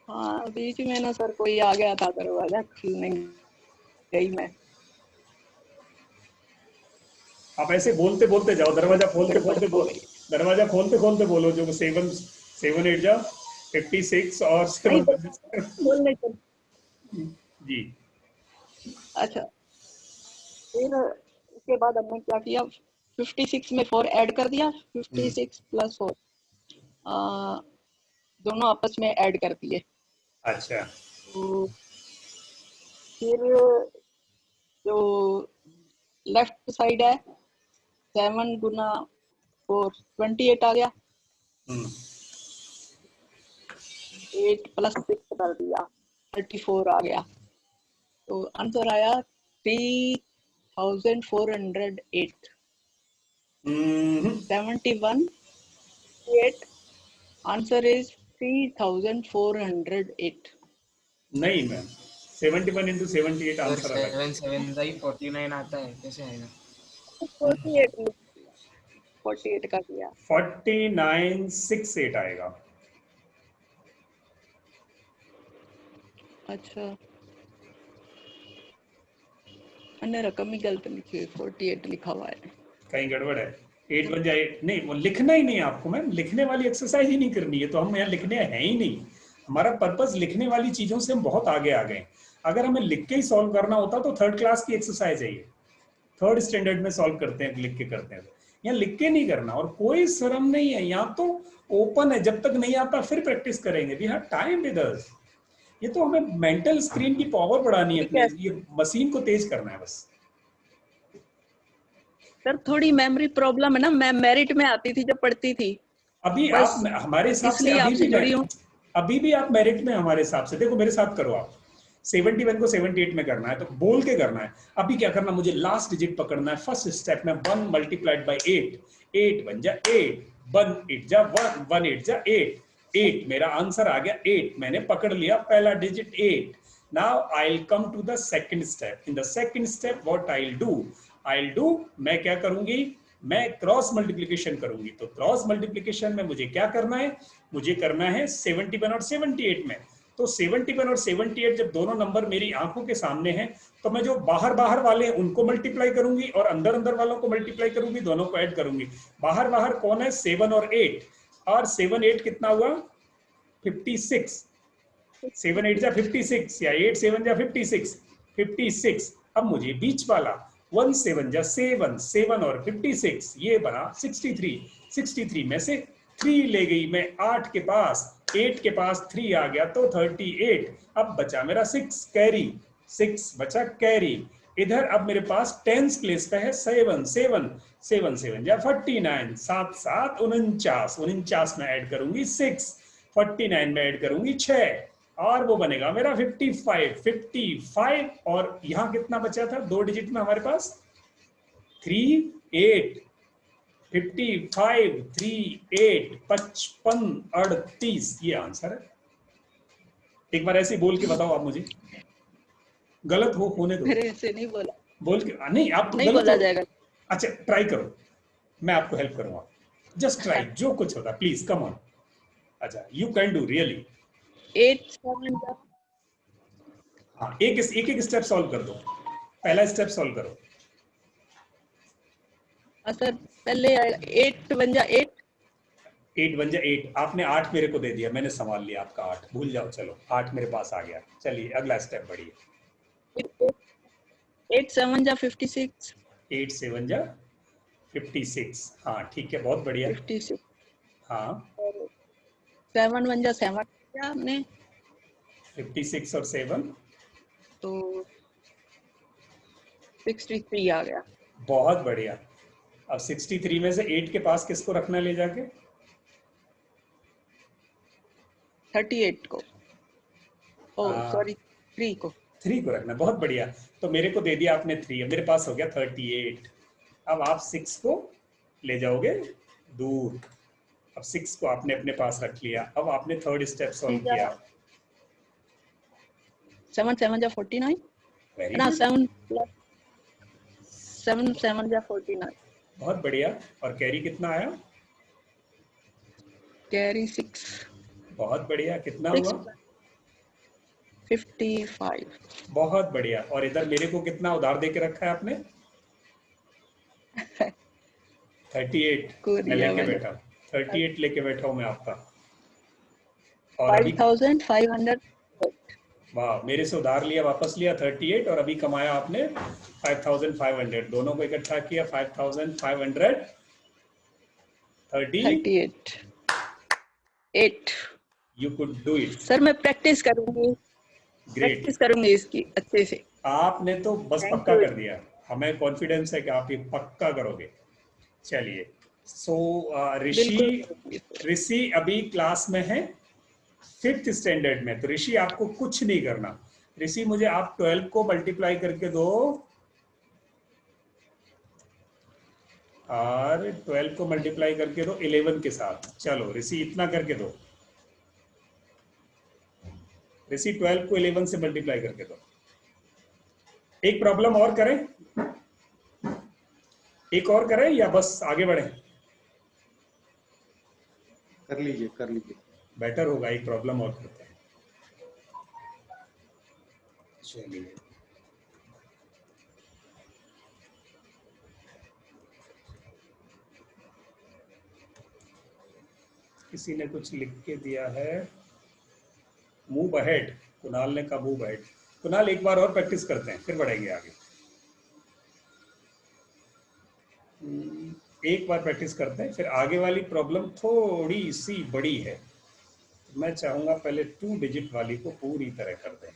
हाँ बीच में ना सर कोई आ गया था, दरवाजा खोलने गई मैं. आप ऐसे बोलते बोलते जाओ, दरवाजा खोलते खोलते बोलो जो 7 8 जा 56 और 7 बोलने जी. अच्छा, फिर उसके बाद हमने क्या किया, 56 में 4 ऐड कर दिया, 56 प्लस 4 दोनों आपस में ऐड कर दिए. अच्छा, तो फिर जो लेफ्ट साइड है 7 गुना 4 28 आ गया. 8 प्लस 6 कर दिया 34 आ गया. तो आंसर आया 3408. 71 8 आंसर इज 3408. नहीं मैम, 71 into 78 आंसर अलग. 49 आता है, कैसे आएगा? 48 का किया. 4968 आएगा. अच्छा, मैंने रकम ही गलत लिखी है, 48 लिखा हुआ है. कहीं गड़बड़ है. 8 1 जा 8 नहीं, वो लिखना ही नहीं आपको मैम, लिखने वाली एक्सरसाइज ही नहीं करनी है, तो हम यहाँ लिखने हैं ही नहीं. हमारा पर्पस लिखने वाली चीजों से हम बहुत आगे आ गए. अगर हमें लिख के ही सॉल्व करना होता तो 3rd क्लास की एक्सरसाइज है ये, 3rd स्टैंडर्ड में सॉल्व करते हैं, लिख के करते हैं. यहाँ लिख के नहीं करना और कोई शर्म नहीं है. यहाँ तो ओपन है, जब तक नहीं आता फिर प्रैक्टिस करेंगे. We have time with us. ये तो हमें मेंटल स्क्रीन की पावर बढ़ानी है, ये मशीन को तेज करना है बस. सर थोड़ी मेमोरी प्रॉब्लम है ना, मैं मेरिट में आती थी जब पढ़ती थी. अभी आप हमारे हिसाब से अभी भी आप मेरिट में हमारे हिसाब से देखो, मेरे साथ करो आप. 71 को 78 में करना है तो बोल के करना है। अभी क्या करना, मुझे लास्ट डिजिट पकड़ना है। फर्स्ट स्टेप में 1 मल्टीप्लाइड बाई 8, 8 1 जा 8, 1 8 जा 1, 1 8 जा 8, 8 मेरा आंसर आ गया 8, मैंने पकड़ लिया पहला digit 8। Now I will come to the second step. In the second step what I will do, मैं क्या करूंगी, मैं क्रॉस मल्टीप्लिकेशन करूंगी। तो क्रॉस मल्टीप्लिकेशन में मुझे क्या करना है, मुझे करना है 71 और 78 में। तो 71 और 78 जब दोनों नंबर मेरी आंखों के सामने हैं तो मैं जो बाहर बाहर वाले हैं उनको मल्टीप्लाई करूंगी और अंदर अंदर वालों को मल्टीप्लाई करूंगी, दोनों को ऐड करूंगी। बाहर बाहर कौन है, 7 और 8, और 7 8 कितना हुआ 56, 7 8 जा 56 या 8 7 जा 56, 56। अब मुझे बीच वाला 1 7 जा 7, 7 और 56 ये बना 63, 63 में से 3 ले गई मैं 8 के पास, 8 के पास 3 आ गया तो 38। अब बचा मेरा 6 कैरी, 6 बचा कैरी। इधर अब मेरे पास टेंस प्लेस पे है 7, 7 7 7 जा 49, 7 7 49, 49 में ऐड करूंगी 6, 49 में ऐड करूंगी 6 और वो बनेगा मेरा 55, 55। और यहाँ कितना बचा था दो डिजिट में हमारे पास 3 8, 55 3 8 55 38, ये आंसर है। एक बार ऐसे बोल के बताओ आप मुझे, गलत हो होने दो, मेरे से नहीं बोला, बोल के नहीं आप नहीं बोला जाएगा। अच्छा ट्राई करो, मैं आपको हेल्प करूंगा, जस्ट ट्राई, जो कुछ होता प्लीज कम ऑन। अच्छा यू कैन डू रियली। 8 7 हाँ एक स्टेप सॉल्व कर दो, पहला स्टेप सॉल्व करो। सर पहले 8 1 जा 8, 8 1 जा 8, आपने 8 मेरे को दे दिया, मैंने संभाल लिया आपका 8, भूल जाओ, चलो 8 मेरे पास आ गया। चलिए अगला स्टेप बढ़िए। 8 7 जा 56, 8 7 जा 56, हाँ ठीक है बहुत बढ़िया। 56 हाँ 7 1 जा 7 क्या हमने 56 और 7 तो 63 आ गया। बहुत बढ़िया। अब 63 में से 8 के पास किसको रखना ले जाके 38 को, ओ सॉरी 3 को, 3 को रखना, बहुत बढ़िया। तो मेरे को दे दिया आपने 3, अब मेरे पास हो गया 38। अब आप 6 को ले जाओगे दूर, अब 6 को आपने अपने पास रख लिया। अब आपने थर्ड स्टेप सॉल्व किया। 7 7 जा 49 ना 7 7 जा 49, बहुत बढ़िया। और कैरी कितना आया, कैरी 6, बहुत बढ़िया। कितना हुआ 55, बहुत बढ़िया। और इधर मेरे को कितना उधार दे के रखा है आपने 38, मैं लेके बैठा, 38 लेके बैठा हूं मैं आपका। और 5500, वाह, मेरे से उधार लिया वापस लिया 38 और अभी कमाया आपने 5500, दोनों को इकट्ठा किया 5500 38 8। You could do it sir मैं प्रैक्टिस करूंगी, प्रैक्टिस करूंगी इसकी अच्छे से। आपने तो बस पक्का कर दिया, हमें कॉन्फिडेंस है कि आप ये पक्का करोगे। चलिए सो ऋषि अभी क्लास में है 5th स्टैंडर्ड में, तो ऋषि आपको कुछ नहीं करना। ऋषि मुझे आप 12 को मल्टीप्लाई करके दो और 12 को मल्टीप्लाई करके दो 11 के साथ। चलो ऋषि इतना करके दो, ऋषि 12 को 11 से मल्टीप्लाई करके दो। एक प्रॉब्लम और करें, एक और करें या बस आगे बढ़े? कर लीजिए कर लीजिए, बेटर होगा, एक प्रॉब्लम और करते हैं। चलिए किसी ने कुछ लिख के दिया है, मूव अहेड, कुणाल ने कहा मूव अहेड। कुणाल एक बार और प्रैक्टिस करते हैं फिर बढ़ेंगे आगे। एक बार प्रैक्टिस करते हैं फिर आगे वाली प्रॉब्लम थोड़ी सी बड़ी है, मैं चाहूंगा पहले 2 डिजिट वाली को पूरी तरह कर दें।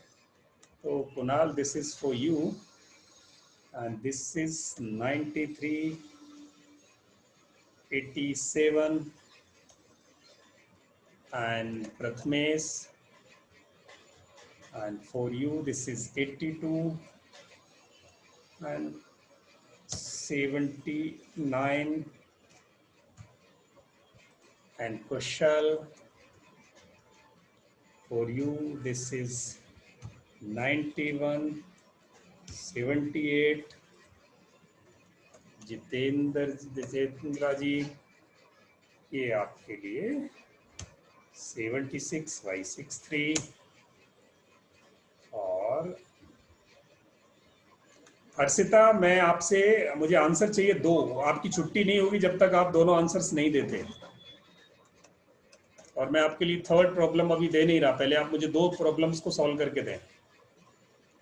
तो Kunal this is for you and this is 93 87 and Prathamesh and for you this is 82 and 79, and Kushal, for you this is 91, 78, Jitendra जी ये आपके लिए 76/63, और हर्षिता मैं आपसे, मुझे आंसर चाहिए 2, आपकी छुट्टी नहीं होगी जब तक आप दोनों आंसर्स नहीं देते, और मैं आपके लिए थर्ड प्रॉब्लम अभी दे नहीं रहा, पहले आप मुझे 2 प्रॉब्लम्स को सॉल्व करके दें।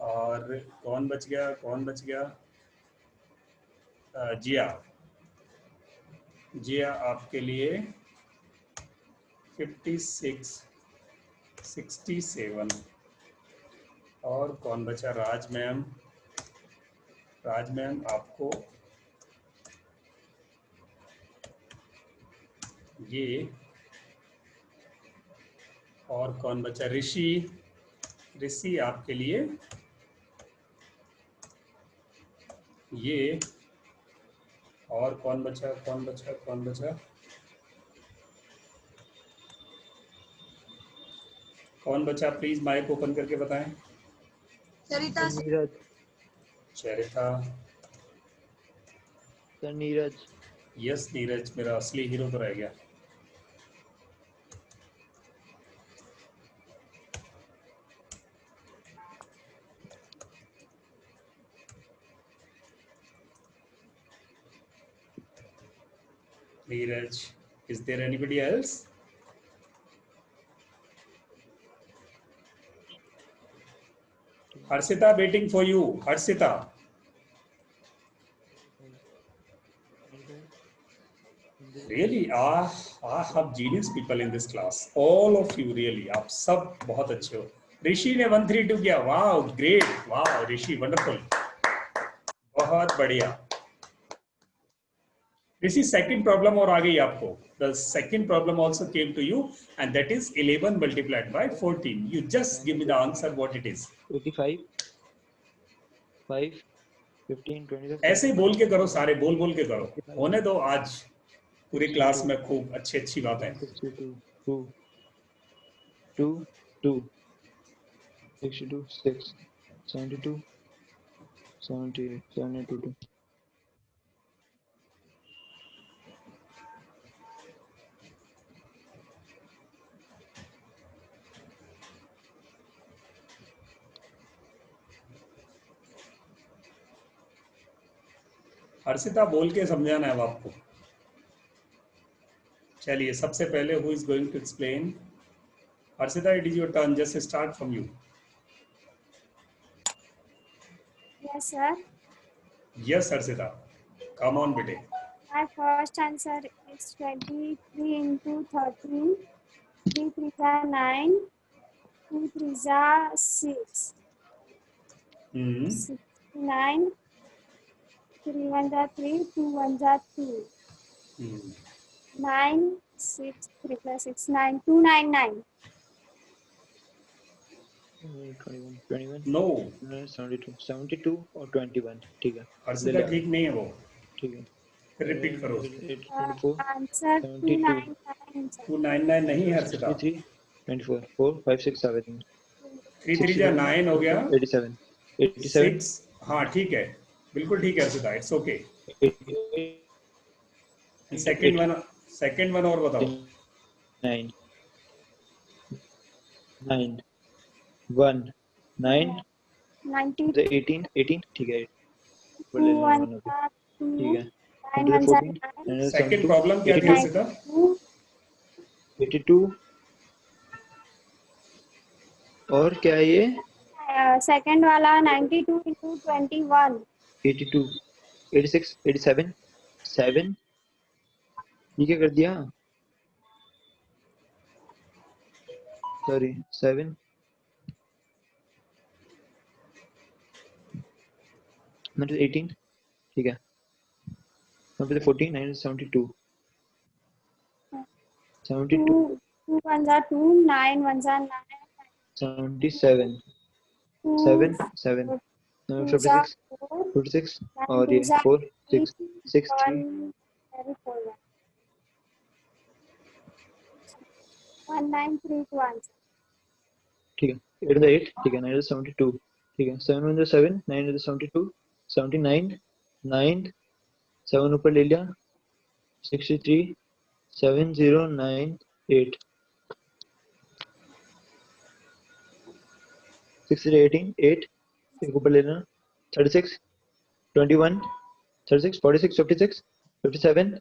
और कौन बच गया? जिया आपके लिए 56, 67, और कौन बचा? राज मैम आपको ये, और कौन बचा? ऋषि आपके लिए ये, और कौन बचा? प्लीज माइक ओपन करके बताएं। चरिता चरिता, नीरज। यस नीरज, मेरा असली हीरो तो रह गया। Neeraj, is there anybody else? Harshita, waiting for you. Harshita. Really, I have genius people in this class. All of you really. आप सब बहुत अच्छे हो। ऋषि ने 132 किया। Wow, great. Wow, ऋषि, wonderful. बहुत बढ़िया। ऋषि, second problem और आ गई आपको। The second problem also came to you, and that is 11 multiplied by 14. You just give me the answer what it is. 85, 5, 15, 20. ऐसे ही बोल के करो, सारे बोल के करो। होने दो, आज पूरी क्लास में खूब अच्छी बातें। 62, 2, 62, 6, 72, 78, 72. हर्षिता, बोल के समझाना है अब आपको। चलिए, सबसे पहले who is going to explain? Harshita, it is your turn. Just start from you. Yes, sir. Yes, Harshita. Come on, bete. My first answer is 23 into 13. 3 3s are 9. 2 3s are 6. 69. 3 1s are 3. 2 1s are 2. 9, 6, 3 plus 6, 9, 299. 21. No. 72 और 21. ठीक है। हर्षिता, ठीक नहीं है वो। ठीक है। फिर रिपीट करो। Answer 299. 299 नहीं है हर्षिता। 63, 24, 4, 5, 6, 7. 3 3 जा 9 हो गया। 87. 6, हाँ ठीक है, बिल्कुल ठीक है Harshita, it's okay. Second one और बताओ। 9, 1, 9, 18, ठीक है। ठीक है। सेकंड प्रॉब्लम क्या थी हर्षिता? 82 और क्या है ये? सेकंड वाला 92 into 21. 82, 86, 87, 7. ये क्या कर दिया? सॉरी, 7. मतलब 18, ठीक है। 14, 9, 72. 2 1s are 2, 9 1s are 9. 77. 7 7 56 56 और ये 4 6 6 3 1931 ठीक है 8 in the 8 ठीक है 9 is 72 ठीक है 7 in the 7 9 is 72 79 9 7 ऊपर ले लिया 63 7098 63 18 8 एक ऊपर ले लेना 36 21 36 46 56 57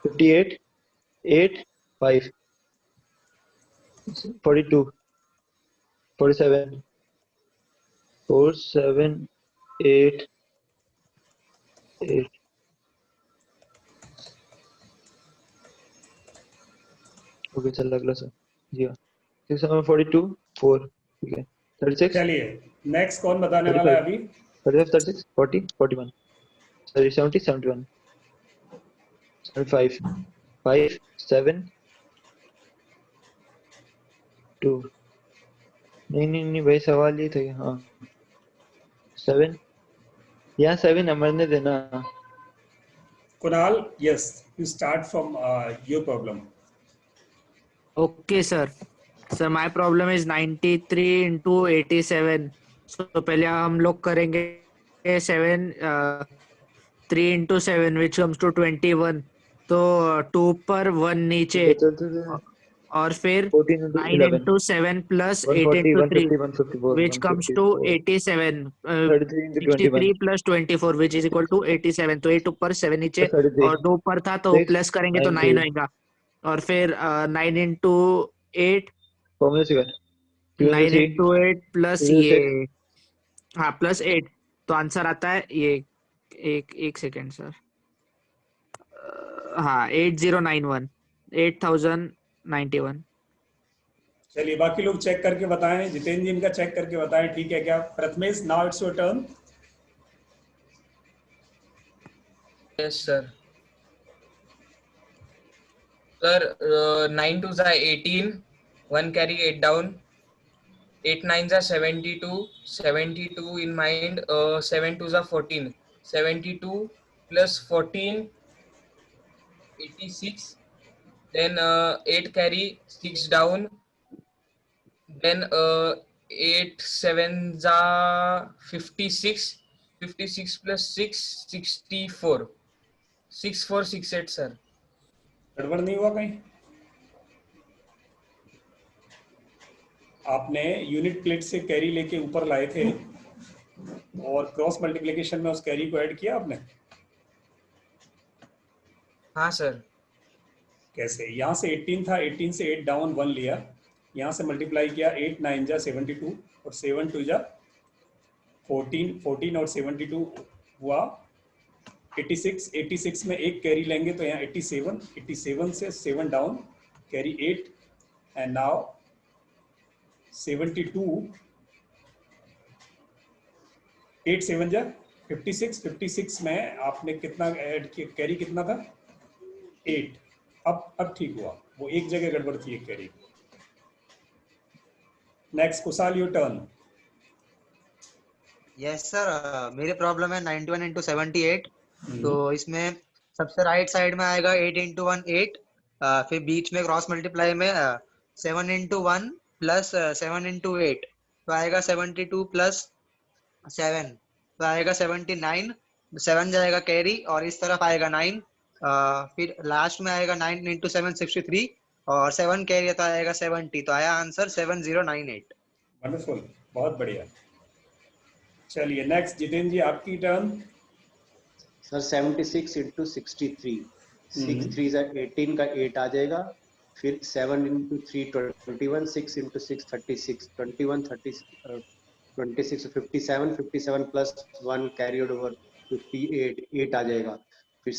58 8 5 42 47 4 7 8 8 ओके चल अगला सर जी हाँ 642 4 ठीक है 36 चलिए नेक्स्ट कौन बताने वाला है अभी? 35 36 40 41 sorry 70 71 75 5 7 2 नहीं भाई सवाल ये था हाँ 7 यहाँ 7 अमरने देना Kunal, yes, you start from your problem. Okay, sir. Sir, my problem is 93 into 87. So पहले हम लोग करेंगे 7 3 into 7 which comes to 21. तो 2 पर 1 नीचे और फिर 9 into 7 plus 8 into 3 which comes to 87. 63 plus 24 which is equal to 87. तो 8 ऊपर 7 नीचे और 2 ऊपर था तो प्लस करेंगे तो 9 होगा और फिर 9 into 8 9 into 8 प्लस ये हाँ प्लस 8 तो आंसर आता है ये एक सेकेंड सर हाँ 8091 8091 चलिए बाकी लोग चेक करके बताएं जितेंद्र जी इनका चेक करके बताएं ठीक है क्या Prathamesh now it's your turn yes sir sir 9 2s are 18 1 carry 8 down 8 9s are 72 72 in mind 7 2s are 14 72 plus 14 86 then 8 carry 6 down then 8 7s are 56 56 plus 6 64 6468 sir गड़बड़ नहीं हुआ कहीं आपने यूनिट प्लेट से कैरी लेके ऊपर लाए थे और क्रॉस मल्टीप्लिकेशन में उस कैरी को ऐड किया आपने हाँ सर कैसे यहाँ से 18 था 18 से 8 डाउन 1 लिया यहाँ से मल्टीप्लाई किया 8 9 जा 72 और 7 2 जा 14 14 और 72 हुआ 86 86 में एक कैरी लेंगे तो यहाँ 87 से 7 डाउन कैरी 8 एंड नाउ 72 8 7 जा 56 में आपने कितना ऐड किया कैरी कितना था 8 अब ठीक हुआ वो एक जगह गड़बड़ थी एक carry next Kushal your turn yes sir मेरी प्रॉब्लम है 91 into 78 तो इसमें सबसे राइट साइड में आएगा 8 into 1 8 फिर बीच में क्रॉस मल्टीप्लाई में 7 into 1 प्लस 7 into 8 तो आएगा 72 प्लस 7 तो आएगा 79 7 जाएगा कैरी और इस तरफ आएगा 9 फिर लास्ट में आएगा 9 into 7 63 और 7 कैरी तो आएगा 70 तो आया आंसर 7098 वंडरफुल बहुत बढ़िया चलिए नेक्स्ट जितेंद्र जी आपकी टर्न सर 76 into 63 6 3 18 का 8 आ जाएगा फिर 7 into 3 21 6 into 6 36 21 30 26 57 57 plus 1 carried over 58 8 आ जाएगा फिर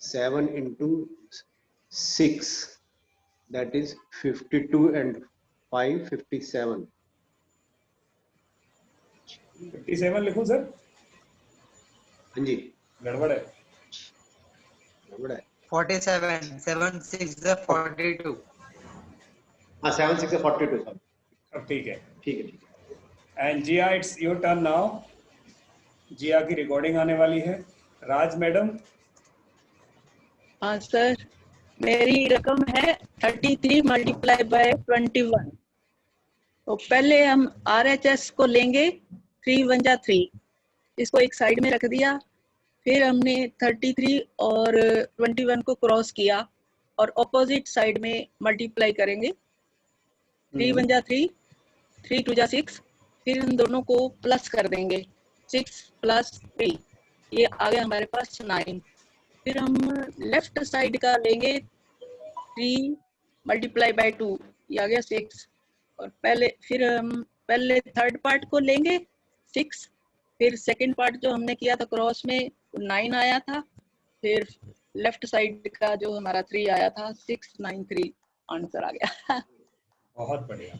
7 into 6 that is 52 and 5 57 57 लिखूं सर हाँ जी गड़बड़ है 47 7 6 42 हाँ 7 6 42 सर। अब ठीक है। ठीक है। And Jiya it's your turn now. Jiya की रिकॉर्डिंग आने वाली है। राज मैडम। हाँ सर, मेरी रकम है 33 मल्टीप्लाई बाय 21। तो पहले हम RHS को लेंगे, 3 1 जा 3, इसको एक साइड में रख दिया। फिर हमने 33 और 21 को क्रॉस किया और ऑपोजिट साइड में मल्टीप्लाई करेंगे। 3 1 जा 3, 3 2 जा 6, फिर इन दोनों को प्लस कर देंगे, 6 + 3, ये आ गया हमारे पास 9। फिर हम लेफ्ट साइड का लेंगे, 3 मल्टीप्लाई बाय 2, ये आ गया 6। और फिर हम पहले थर्ड पार्ट को लेंगे 6, फिर सेकंड पार्ट जो हमने किया था क्रॉस में 9 आया था, फिर लेफ्ट साइड का जो हमारा 3 आया था 6 9 3 आंसर आ गया। बहुत बढ़िया।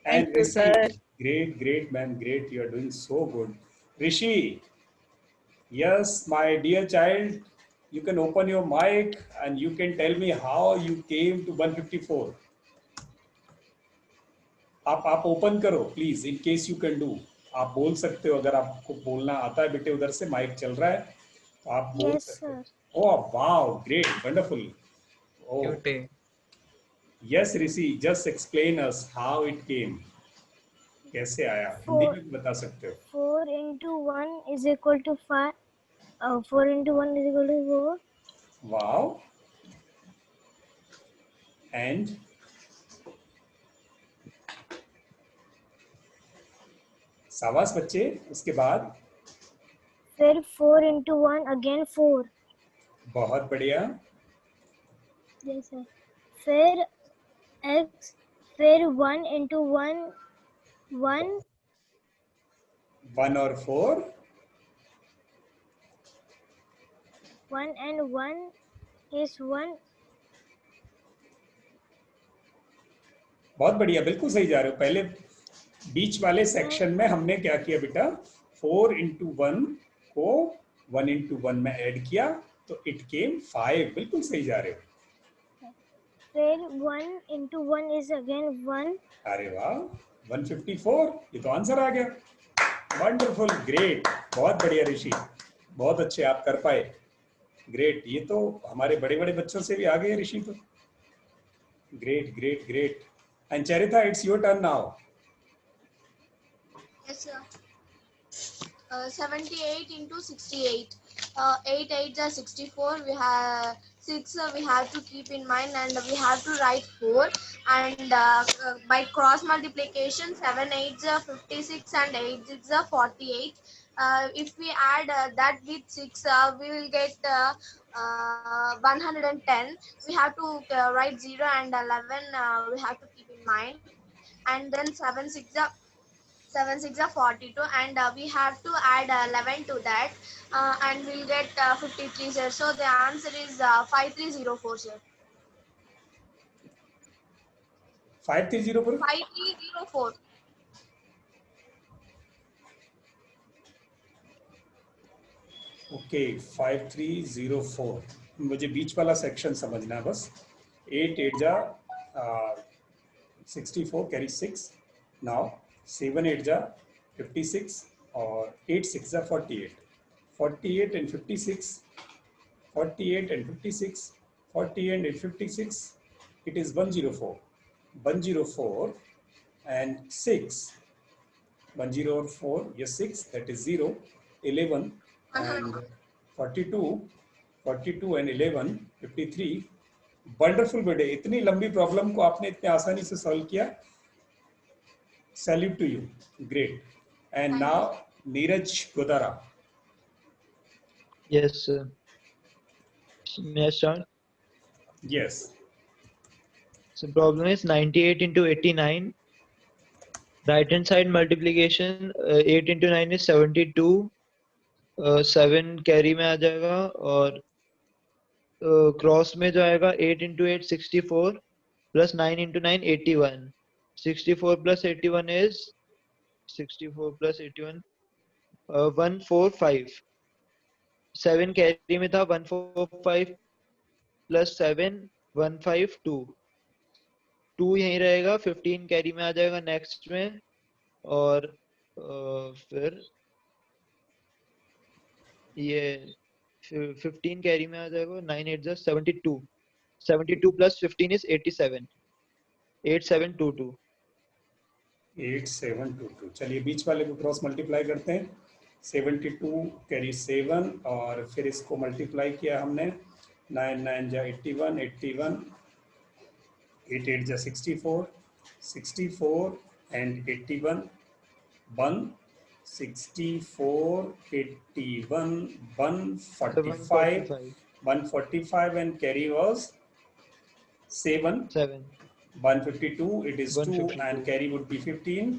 Thank you, sir. Great man, great. You are doing so good. Rishi, yes, my dear child, you can open your mic and you can tell me how you came to 154. आप open करो please, in case you can do. आप बोल सकते हो, अगर आपको बोलना आता है बेटे, उधर से माइक चल रहा है तो आप बोल सकते हो। Oh wow, great, wonderful. Cute. Yes Rishi, just explain us how it came. कैसे आया, हिंदी में बता सकते हो। 4 into 1 is equal to 5. 4 into 1 is equal to 4. Wow. And शाबाश बच्चे। उसके बाद फिर 4 into 1 again 4. बहुत बढ़िया। Yes sir. फिर x, फिर 1 into 1 1. 1 और 4, 1 and 1 is 1. बहुत बढ़िया, बिल्कुल सही जा रहे हो। पहले बीच वाले सेक्शन में हमने क्या किया बेटा, 4 into 1 को 1 into 1 में ऐड किया तो इट केम 5। बिल्कुल सही जा रहे हो। फिर 1 into 1 is again 1. अरे वाह, 154, ये तो आंसर आ गया। वंडरफुल, ग्रेट, बहुत बढ़िया ऋषि, बहुत अच्छे, आप कर पाए। ग्रेट, ये तो हमारे बड़े बड़े बच्चों से भी आ गए ऋषि तो। Great great great. And Charita, it's your turn now. Yes, sir. 78 into 68. 8 8 are 64. We have 6. We have to keep in mind, and we have to write 4. And by cross multiplication, 7 8 are 56 and 8 6 are 48. If we add that with 6, we will get 110. We have to write 0 and 11. We have to keep in mind, and then 7 6 are 42, and we have to add 11 to that, and we'll get 53, sir. So the answer is 5304, sir. 5304। 5304. Okay, 5304। मुझे बीच वाला section समझना है बस। 8 8 जा 64 carry 6। Now 7 8 जा 56 और 8 6 जा 48। 48 and 56, 48 and 56, 48 and 56, it is 104। 104 and 6, 104, yes 6, that is 0, 11 and 42, 42 and 11, 53। Wonderful बेटे, इतनी लंबी प्रॉब्लम को आपने इतने आसानी से सॉल्व किया। Salute to you, great. And now Neeraj Godara. Yes, sir. May I start? Yes. So problem is 98 into 89. Right hand side multiplication, 8 into 9 is 72. 7 carry में आ जाएगा और क्रॉस में जो आएगा 8 into 8 64 plus 9 into 9 81. 64 plus 81 is 64 plus 81 145. 7 carry में था 145 plus 7 152. 2 यहीं रहेगा, 15 कैरी में आ जाएगा नेक्स्ट में, और फिर ये 15 कैरी में आ जाएगा, 9 8 जा 72, 72 प्लस 15 इज 87, 8722। 8722। चलिए बीच वाले को क्रॉस मल्टीप्लाई करते हैं। 72 कैरी 7 और फिर इसको मल्टीप्लाई किया हमने, 9 9 जा 81, 81 8 8 जा 64, 64 and 81 1 64 81 145 145 and carry was 7 152, it is 2 and carry would be 15,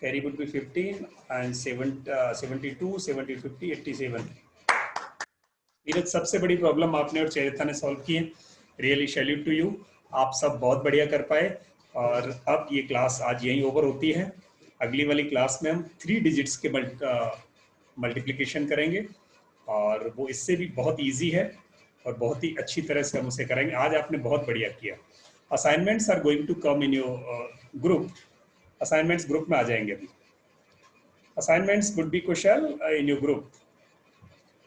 carry would be 15 and 72 70 50 87। Neeraj सबसे बड़ी प्रॉब्लम आपने और चेरिता ने सॉल्व की है, रियली सैल्यूट टू यू, आप सब बहुत बढ़िया कर पाए। और अब ये क्लास आज यहीं ओवर होती है। अगली वाली क्लास में हम 3 डिजिट्स के मल्टीप्लिकेशन करेंगे और वो इससे भी बहुत इजी है और बहुत ही अच्छी तरह से हम उसे करेंगे। आज आपने बहुत बढ़िया किया। Assignments are going to come in your group, assignments group में आ जाएंगे अभी। असाइनमेंट्स वुड बी कुशल in your group.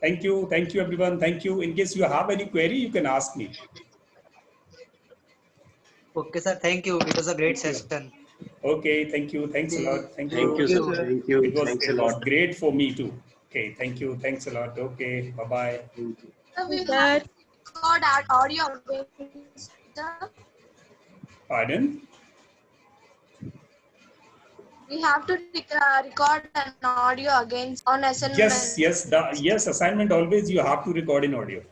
Thank you everyone, thank you. In case you have any query you can ask me. Okay, sir. Thank you. It was a great session. Okay, thank you. Thanks a lot. Thank you. Thank you, sir. Thank you. Thanks a It was lot. great for me too. Okay, thank you. Thanks a lot. Okay, bye-bye. So we have to record our audio again. Pardon? We have to record an audio again on assignment. Yes, assignment always you have to record in audio.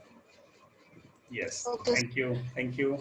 Yes. Okay. Thank you.